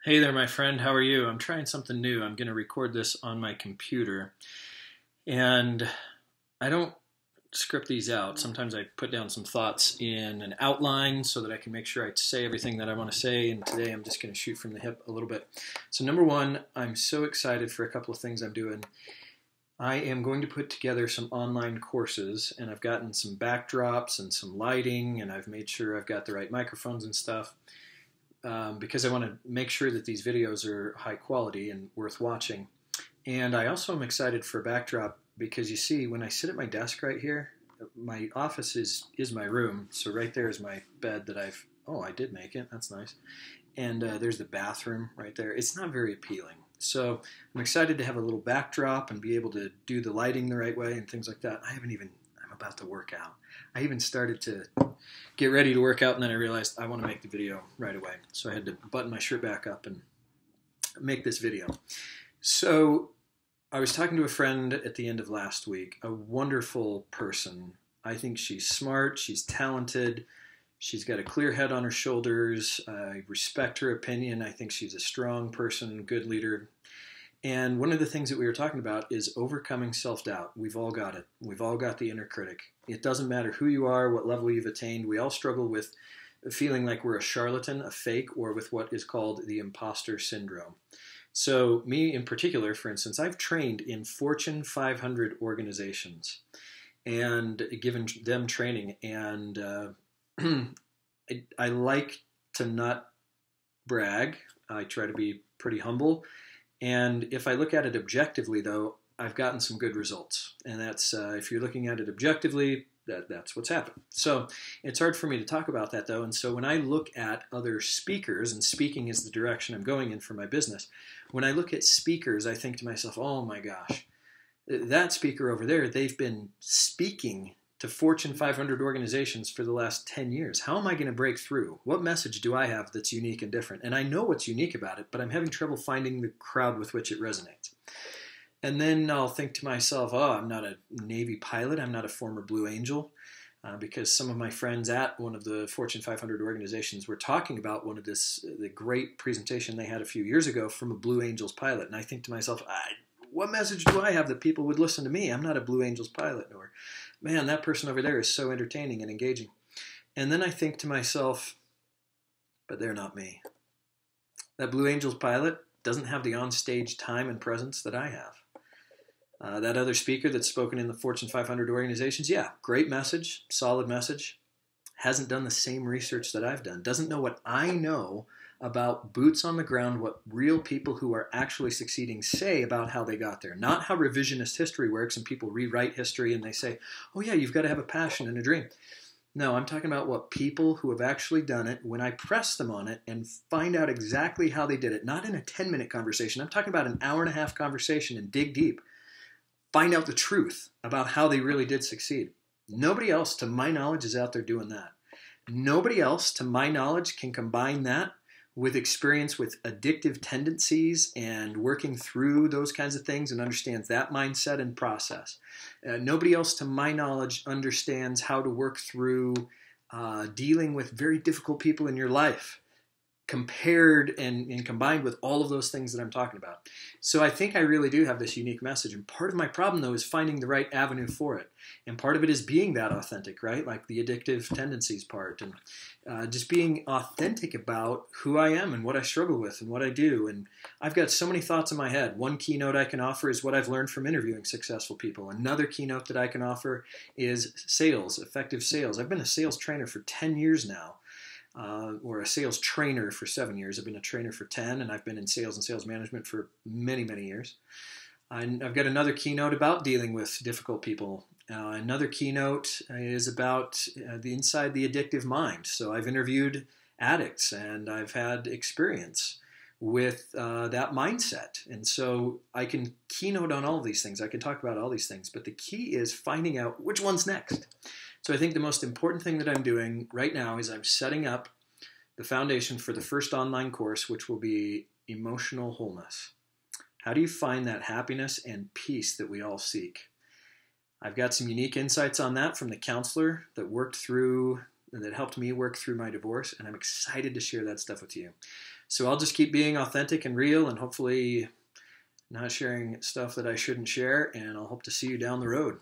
Hey there, my friend. How are you? I'm trying something new. I'm going to record this on my computer. And I don't script these out. Sometimes I put down some thoughts in an outline so that I can make sure I say everything that I want to say. And today I'm just going to shoot from the hip a little bit. So number one, I'm so excited for a couple of things I'm doing. I am going to put together some online courses, and I've gotten some backdrops and some lighting, and I've made sure I've got the right microphones and stuff. Because I want to make sure that these videos are high quality and worth watching. And I also am excited for a backdrop because you see, when I sit at my desk right here, my office is my room. So right there is my bed that I did make it. That's nice. And there's the bathroom right there. It's not very appealing. So I'm excited to have a little backdrop and be able to do the lighting the right way and things like that. I'm about to work out. I even started to get ready to work out, and then I realized I want to make the video right away. So I had to button my shirt back up and make this video. So I was talking to a friend at the end of last week, a wonderful person. I think she's smart, she's talented, she's got a clear head on her shoulders. I respect her opinion. I think she's a strong person, good leader. And one of the things that we were talking about is overcoming self-doubt. We've all got it. We've all got the inner critic. It doesn't matter who you are, what level you've attained. We all struggle with feeling like we're a charlatan, a fake, or with what is called the imposter syndrome. So me in particular, for instance, I've trained in Fortune 500 organizations and given them training. And I like to not brag. I try to be pretty humble. And if I look at it objectively, though, I've gotten some good results. And that's, if you're looking at it objectively, that's what's happened. So it's hard for me to talk about that, though. And so when I look at other speakers, and speaking is the direction I'm going in for my business, when I look at speakers, I think to myself, oh my gosh, that speaker over there, they've been speaking to Fortune 500 organizations for the last 10 years. How am I going to break through? What message do I have that's unique and different? And I know what's unique about it, but I'm having trouble finding the crowd with which it resonates. And then I'll think to myself, oh, I'm not a Navy pilot. I'm not a former Blue Angel. Because some of my friends at one of the Fortune 500 organizations were talking about the great presentation they had a few years ago from a Blue Angels pilot. And I think to myself, what message do I have that people would listen to me? I'm not a Blue Angels pilot. Or, man, that person over there is so entertaining and engaging. And then I think to myself, but they're not me. That Blue Angels pilot doesn't have the onstage time and presence that I have. That other speaker that's spoken in the Fortune 500 organizations, yeah, great message, solid message, hasn't done the same research that I've done, doesn't know what I know about boots on the ground, what real people who are actually succeeding say about how they got there. Not how revisionist history works and people rewrite history and they say, oh yeah, you've got to have a passion and a dream. No, I'm talking about what people who have actually done it, when I press them on it and find out exactly how they did it, not in a 10-minute conversation, I'm talking about an hour-and-a-half conversation and dig deep. Find out the truth about how they really did succeed. Nobody else, to my knowledge, is out there doing that. Nobody else, to my knowledge, can combine that with experience with addictive tendencies and working through those kinds of things and understands that mindset and process. Nobody else, to my knowledge, understands how to work through dealing with very difficult people in your life, compared and combined with all of those things that I'm talking about. So I think I really do have this unique message. And part of my problem, though, is finding the right avenue for it. And part of it is being that authentic, right? Like the addictive tendencies part. And just being authentic about who I am and what I struggle with and what I do. And I've got so many thoughts in my head. One keynote I can offer is what I've learned from interviewing successful people. Another keynote that I can offer is sales, effective sales. I've been a sales trainer for 10 years now. Or a sales trainer for 7 years. I've been a trainer for 10, and I've been in sales and sales management for many, many years. I've got another keynote about dealing with difficult people. Another keynote is about inside the addictive mind. So I've interviewed addicts, and I've had experience with that mindset. And so I can keynote on all these things. I can talk about all these things. But the key is finding out which one's next. So I think the most important thing that I'm doing right now is I'm setting up the foundation for the first online course, which will be emotional wholeness. How do you find that happiness and peace that we all seek? I've got some unique insights on that from the counselor that worked through that helped me work through my divorce, and I'm excited to share that stuff with you. So I'll just keep being authentic and real, and hopefully not sharing stuff that I shouldn't share, and I'll hope to see you down the road.